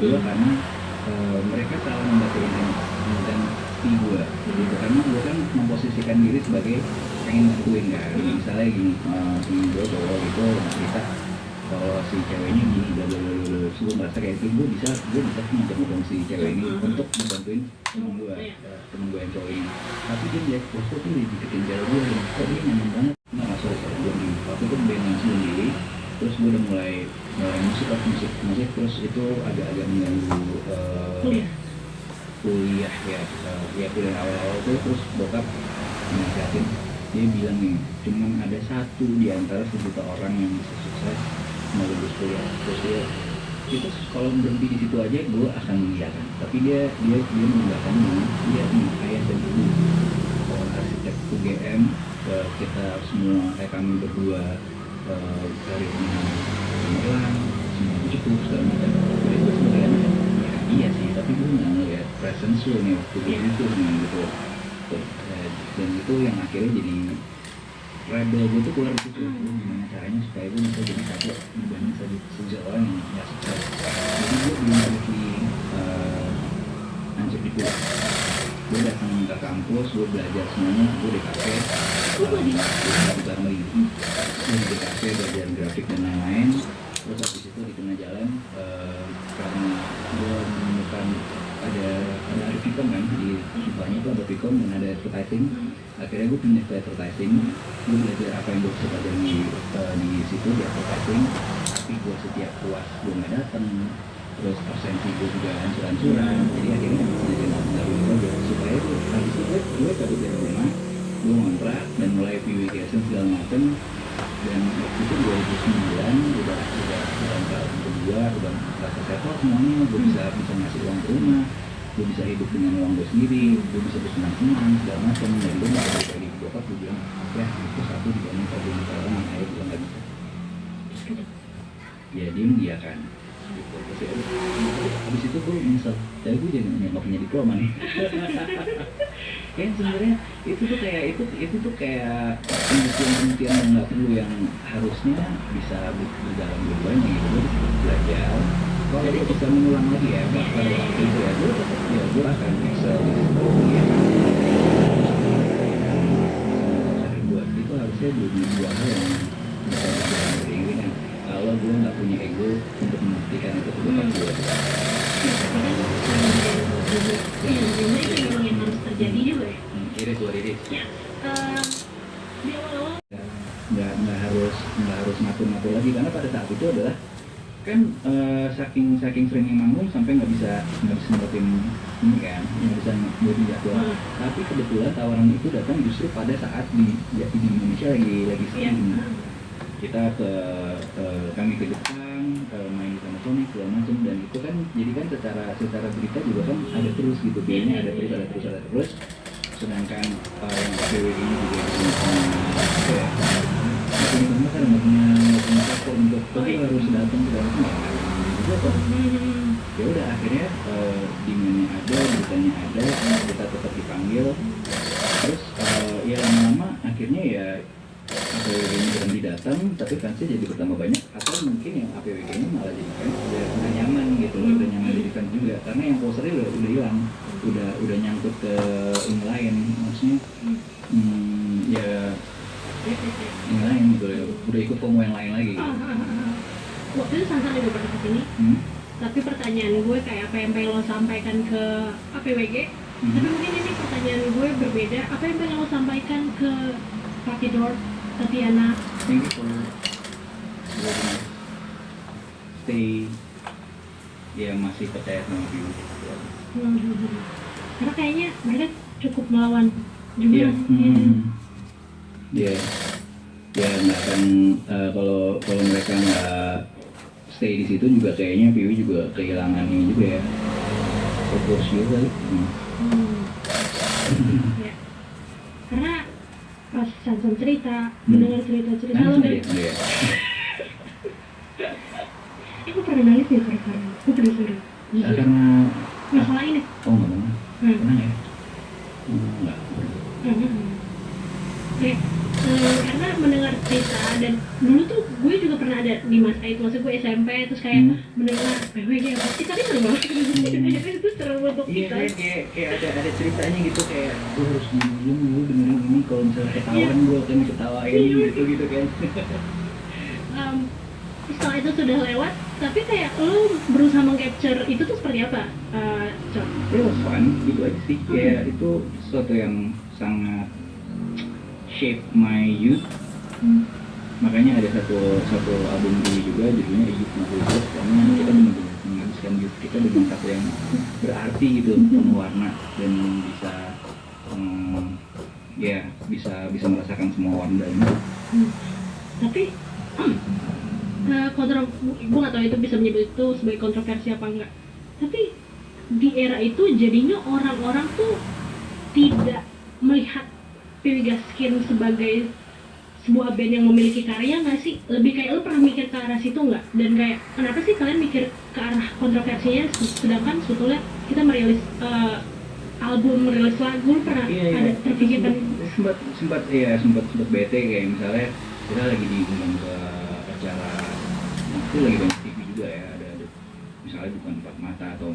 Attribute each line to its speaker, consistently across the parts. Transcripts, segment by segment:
Speaker 1: kedua karena mereka salah membaca intensi gue gitu, karena gue kan memposisikan diri sebagai pengen ngakuin kan. Misalnya gini, temen gue cowok gitu cerita kalau si ceweknya gini terus gue merasa kayak itu gue bisa ngomong si cewek ini untuk membantuin temen gue yang cowok ini, tapi dia lihat kok tuh dideketin cewek gue, kok dia nyaman banget. Nah sorry gue di waktu itu band yang sendiri, terus gue udah mulai musik terus itu agak mengganggu kuliah ya kuliah awal tuh. Terus bokap nasihatin, dia bilang nih cuman ada satu di antara 1 juta orang yang bisa sukses mau lulus kuliah. Terus dia itu kalau berhenti di situ aja gue akan mengiyakan, tapi dia menambahkan dia ayah dan ibu arsitek UGM, kita semua kami berdua karirnya cemerlang, semua cukup segala macam. Jadi gue sebenarnya ya iya sih, tapi gue nggak ngeliat presence lu nih waktu itu nih gitu. Dan itu yang akhirnya jadi rebel gue tuh keluar itu. Gimana caranya supaya gue bisa jadi satu dibanding seseorang yang nggak sukses. Jadi gue belum lagi hancur di pulau. Gue datang ke kampus, gue belajar semuanya, gue di kafe bareng lagi, gue di kafe belajar grafik dan lain-lain. Terus habis itu di tengah jalan karena gue menemukan ada Vcom kan, di depannya itu ada Vcom dan ada advertising. Akhirnya gue pindah ke advertising, gue belajar apa yang gue bisa pelajari di situ di advertising. Tapi gue setiap puas gue nggak datang, terus absensi gue juga hancur-hancuran. Jadi akhirnya jadi nggak aja supaya habis itu gue cabut dari rumah, gue ngontrak dan mulai PWGSN segala macam. Dan waktu itu 2009 udah tahun kedua, udah merasa settle semuanya. Gue bisa ngasih uang ke rumah, gue bisa hidup dengan uang gue sendiri, gue bisa bersenang-senang segala macam. Dan gue nggak bisa kayak gitu. Gue bilang ya itu satu dibanding problem orang yang ayah bilang nggak bisa. Ya dia kan gitu. Habis itu gue nyesel, tapi gue jadi nggak punya diploma nih. Kan sebenarnya itu tuh kayak penelitian yang nggak perlu, yang harusnya bisa berjalan dua-duanya gitu. Gue belajar, kalau gue bisa mengulang lagi ya pada waktu itu ya gue akan excel ya. Buat itu harusnya dua hal yang bisa berjalan beriringan. Kalau gue nggak punya ego untuk membuktikan itu bukan gue.
Speaker 2: Yang harus terjadi juga ya.
Speaker 1: Iris.
Speaker 2: Ya. Di awal-awal
Speaker 1: nggak harus ngatur lagi, karena pada saat itu adalah kan saking seringnya manggung sampai nggak bisa nempatin ini kan, nggak bisa buat jadwal. Tapi kebetulan tawaran itu datang justru pada saat di Indonesia lagi sering. Kita kami ke Jepang, main di Panasonic segala macam, dan itu kan jadi kan secara berita juga kan ada terus gitu, biayanya ada terus. Sedangkan yang PW ini juga kayak teman-teman kan nggak punya platform untuk harus datang ke dalam juga kok. Ya udah akhirnya demandnya ada, beritanya ada, kita tetap dipanggil. Terus ya lama-lama akhirnya ya APWG ini berhenti datang, tapi fansnya jadi bertambah banyak. Atau mungkin yang APWG ini malah jadi fans udah nyaman gitu, udah nyaman jadi fans juga, karena yang posternya udah hilang, udah nyangkut ke ini lain, maksudnya ya ini lain gitu ya, udah ikut promo yang lain lagi gitu.
Speaker 2: Waktu itu Sansan juga pernah kesini, tapi pertanyaan gue kayak apa yang pengen lo sampaikan ke APWG, tapi mungkin ini pertanyaan gue berbeda. Apa yang pengen lo sampaikan ke Pakidor, Tatiana?
Speaker 1: Thank you for stay ya masih percaya sama view.
Speaker 2: Karena kayaknya mereka cukup melawan juga.
Speaker 1: Ya nggak akan kalau mereka nggak stay di situ juga kayaknya Piwi juga kehilangan ini juga ya, fokus juga.
Speaker 2: Ya. Karena pas Sansan cerita, mendengar cerita lo dari aku pernah nangis ya karena aku penasaran.
Speaker 1: Karena
Speaker 2: masalah ini.
Speaker 1: Oh nggak pernah ya? Nggak.
Speaker 2: Karena mendengar cerita cerita, dan dulu tuh gue juga pernah ada di masa itu, maksud gue SMP, terus kayak mendengar PWG apa sih, tapi seru banget. Itu seru untuk
Speaker 1: Iya,
Speaker 2: kita.
Speaker 1: kayak ada ceritanya gitu, kayak gue harus diem, gue dengerin ini, kalau misalnya ketahuan gue akan diketawain gitu kan.
Speaker 2: Setelah itu sudah lewat, tapi kayak lo berusaha meng-capture itu tuh seperti apa? Cok?
Speaker 1: It was fun, gitu aja sih. Kayak itu sesuatu yang sangat shape my youth. Makanya ada satu album ini juga judulnya Youth Not Wasted, karena kita benar-benar menghabiskan youth kita dengan satu yang berarti gitu, penuh warna, dan bisa merasakan semua warna ini.
Speaker 2: Tapi gue nggak tahu itu bisa menyebut itu sebagai kontroversi apa enggak, tapi di era itu jadinya orang-orang tuh tidak melihat PW Gaskin sebagai sebuah band yang memiliki karya nggak sih? Lebih kayak lo pernah mikir ke arah situ nggak? Dan kayak kenapa sih kalian mikir ke arah kontroversinya, sedangkan sebetulnya kita merilis album, merilis lagu, lo pernah ada terpikirkan?
Speaker 1: sempat bete, kayak misalnya kita lagi diundang ke acara, itu lagi banyak TV juga ya, ada misalnya bukan empat mata atau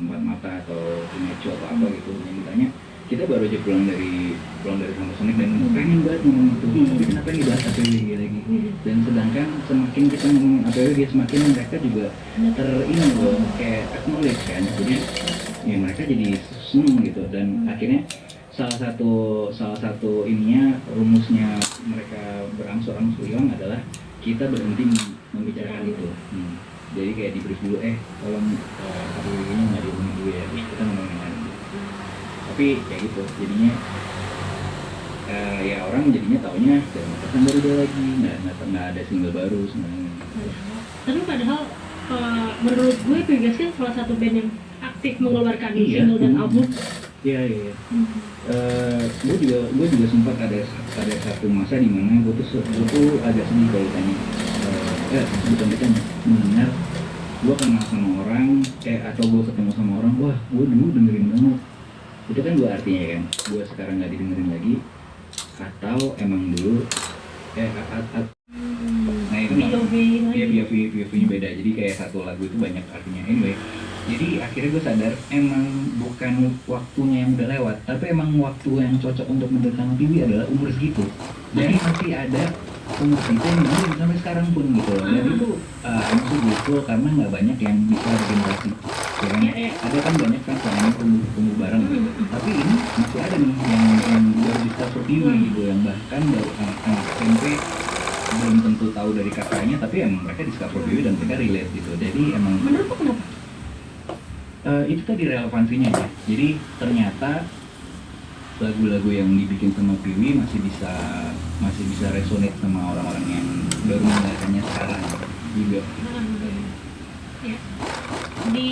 Speaker 1: Ineco atau apa gitu, yang ditanya kita baru aja pulang dari Summer Sonic dan pengen banget ngomong itu, tapi kenapa ini bahas APWG lagi? Dan sedangkan semakin kita ngomongin APWG, semakin mereka juga kayak acknowledge kan, jadi ya mereka jadi seneng gitu. Dan akhirnya salah satu ininya, rumusnya mereka berangsur-angsur hilang adalah kita berhenti membicarakan itu. Jadi kayak di brief dulu, tolong APWG-nya nggak diomongin dulu ya, kita ngomongin yang lain. Tapi kayak gitu, jadinya ya orang jadinya taunya dari Makassar baru dia lagi, nggak ada single baru sebenarnya.
Speaker 2: Tapi padahal menurut gue PW Gaskin salah satu band yang aktif mengeluarkan single dan album.
Speaker 1: Iya. Gue juga sempat ada satu masa di mana gue tuh agak sedih kalau tanya, bukan mendengar gue kenal sama orang, atau gue ketemu sama orang, wah gue dulu dengerin banget. Itu kan dua artinya kan, gue sekarang nggak didengerin lagi, atau emang dulu nah itu POV-nya beda, jadi kayak satu lagu itu banyak artinya. Anyway, jadi akhirnya gue sadar emang bukan waktunya yang udah lewat, tapi emang waktu yang cocok untuk mendengarkan PW adalah umur segitu, dan masih ada umur segitu yang dengerin sampai sekarang pun gitu. Dan itu maksud gitu, karena nggak banyak yang bisa regenerasi. Ya kan? Ada kan banyak kan soalnya tumbuh bareng, tapi ini masih ada nih yang baru discover PW gitu, yang bahkan baru anak-anak SMP belum tentu tahu dari kakaknya, tapi emang mereka discover PW dan mereka relate gitu. Jadi emang
Speaker 2: menurut lo kenapa?
Speaker 1: Itu tadi relevansinya ya. Jadi ternyata lagu-lagu yang dibikin sama PW masih bisa resonate sama orang-orang yang baru mendengarkannya sekarang juga.
Speaker 2: Ya. Di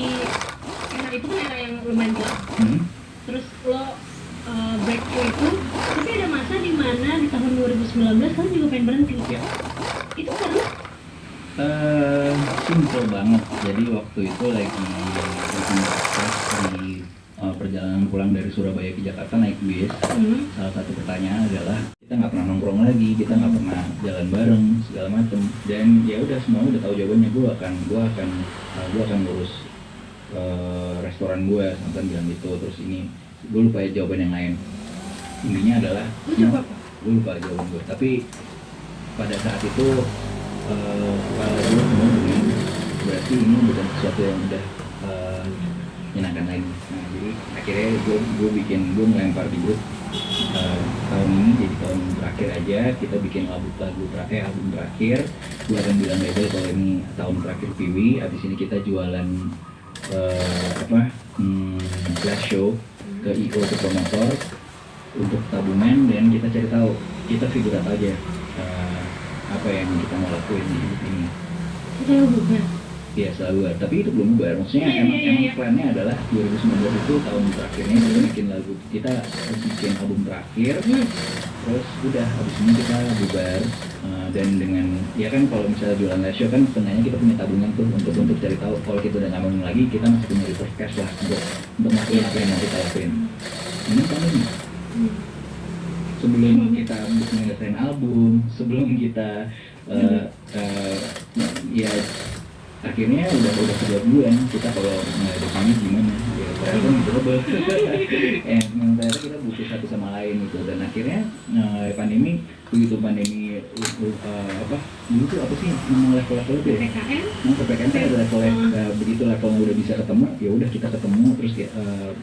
Speaker 2: era itu kan era yang lumayan gelap. Terus lo breakthrough itu, tapi ada masa di mana di tahun 2019 kan juga pengen berhenti.
Speaker 1: Ya.
Speaker 2: Itu karena
Speaker 1: Simple banget. Jadi waktu itu lagi di perjalanan pulang dari Surabaya ke Jakarta naik bis. Salah satu pertanyaan adalah kita nggak pernah nongkrong lagi, kita nggak pernah jalan bareng segala macem. Dan ya udah, semua udah tahu jawabannya. Gue akan ngurus restoran gue, sampai bilang gitu. Terus ini gue lupa ya jawaban yang lain. Intinya adalah gue lupa jawaban gue. Tapi pada saat itu kepala gue semua bilang, berarti ini bukan sesuatu yang udah menyenangkan lagi. Nah, jadi akhirnya gue melempar di grup, tahun ini jadi tahun terakhir aja, kita bikin album terakhir. Gue akan bilang label kalau ini tahun terakhir PW. Abis ini kita jualan flash show ke IO, ke promotor untuk tabungan, dan kita cari tahu kita figure out aja apa yang kita mau lakuin di hidup ini.
Speaker 2: selalu bubar.
Speaker 1: Iya, selalu bubar, tapi itu belum bubar. Maksudnya emang plannya adalah 2019 itu tahun terakhirnya kita bikin lagu, kita bikin album terakhir, terus udah habis ini kita bubar. Dan dengan ya kan kalau misalnya jualan live show kan sebenarnya kita punya tabungan tuh untuk cari tahu kalau kita udah nggak mau lagi, kita masih punya reserve cash lah untuk ngelakuin apa yang mau kita lakuin. Ini kan ini sebelum kita menyelesaikan album, sebelum kita Ya akhirnya udah kedua-duaan kita kalau depannya gimana ya ternyata double ternyata kita butuh satu sama lain gitu. Dan akhirnya begitu pandemi apa dulu tuh apa sih level-level itu ya PPKM kan ada level begitu levelnya udah bisa ketemu ya udah kita ketemu terus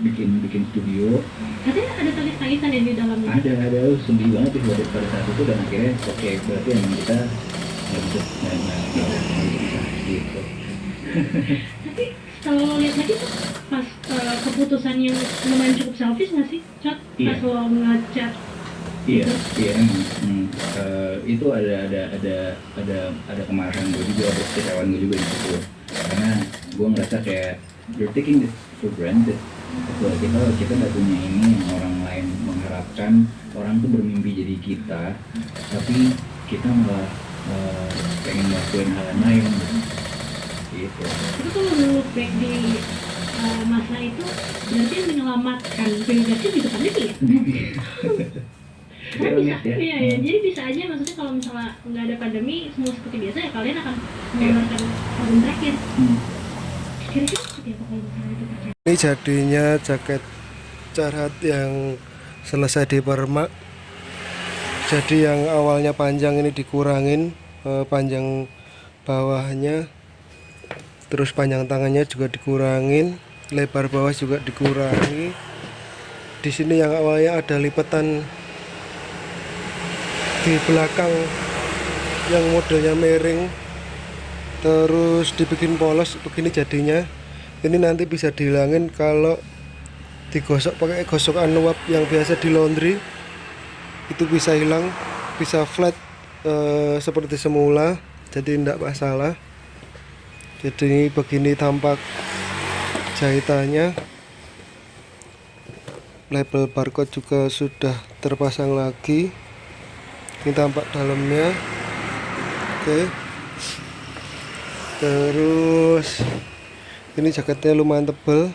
Speaker 1: bikin studio.
Speaker 2: Katanya ada tangis-tangisan yang di dalamnya.
Speaker 1: Ada sedih banget sih pada saat itu. Dan akhirnya oke, berarti emang kita nggak bisa gitu.
Speaker 2: Tapi kalau lo lihat lagi tuh pas keputusan yang lumayan cukup selfish nggak sih, Cot? Pas lo ngechat.
Speaker 1: Iya emang. Itu ada kemarahan gue juga, ada kecewaan gue juga di situ. Karena gue ngerasa kayak you're taking this for granted. Kita nggak punya ini yang orang lain mengharapkan, orang tuh bermimpi jadi kita, tapi kita malah pengen ngelakuin hal yang lain gitu.
Speaker 2: Tapi kalau look back di masa itu berarti yang menyelamatkan Vegas juga pandemi ya? Karena bisa, iya, jadi bisa aja maksudnya kalau misalnya nggak ada pandemi semua seperti biasa ya kalian akan mengeluarkan album terakhir. Kira-kira seperti apa kalau misalnya itu terjadi?
Speaker 3: Ini jadinya jaket Carhat yang selesai dipermak. Jadi yang awalnya panjang ini dikurangin panjang bawahnya, terus panjang tangannya juga dikurangin, lebar bawah juga dikurangi. Di sini yang awalnya ada lipatan di belakang yang modelnya miring, terus dibikin polos begini jadinya. Ini nanti bisa dihilangin kalau digosok pakai gosokan uap yang biasa di laundry, itu bisa hilang, bisa flat seperti semula, jadi tidak masalah. Jadi begini tampak jahitannya. Label barcode juga sudah terpasang lagi. Ini tampak dalamnya. Oke. Terus ini jaketnya lumayan tebal.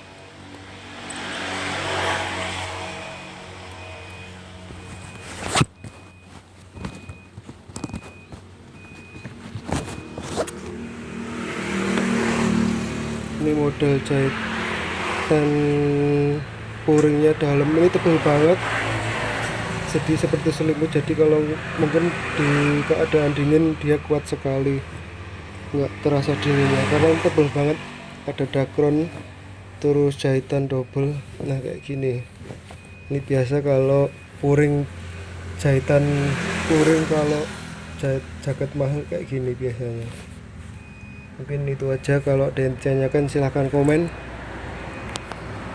Speaker 3: Ini model jahitan puringnya dalam, ini tebal banget, jadi seperti selimut. Jadi kalau mungkin di keadaan dingin dia kuat sekali, nggak terasa dinginnya karena tebal banget. Ada dakron, terus jahitan double. Nah kayak gini, ini biasa kalau puring, jahitan puring kalau jaket mahal kayak gini biasanya. Mungkin itu aja, kalau ada yang ditanyakan silahkan komen.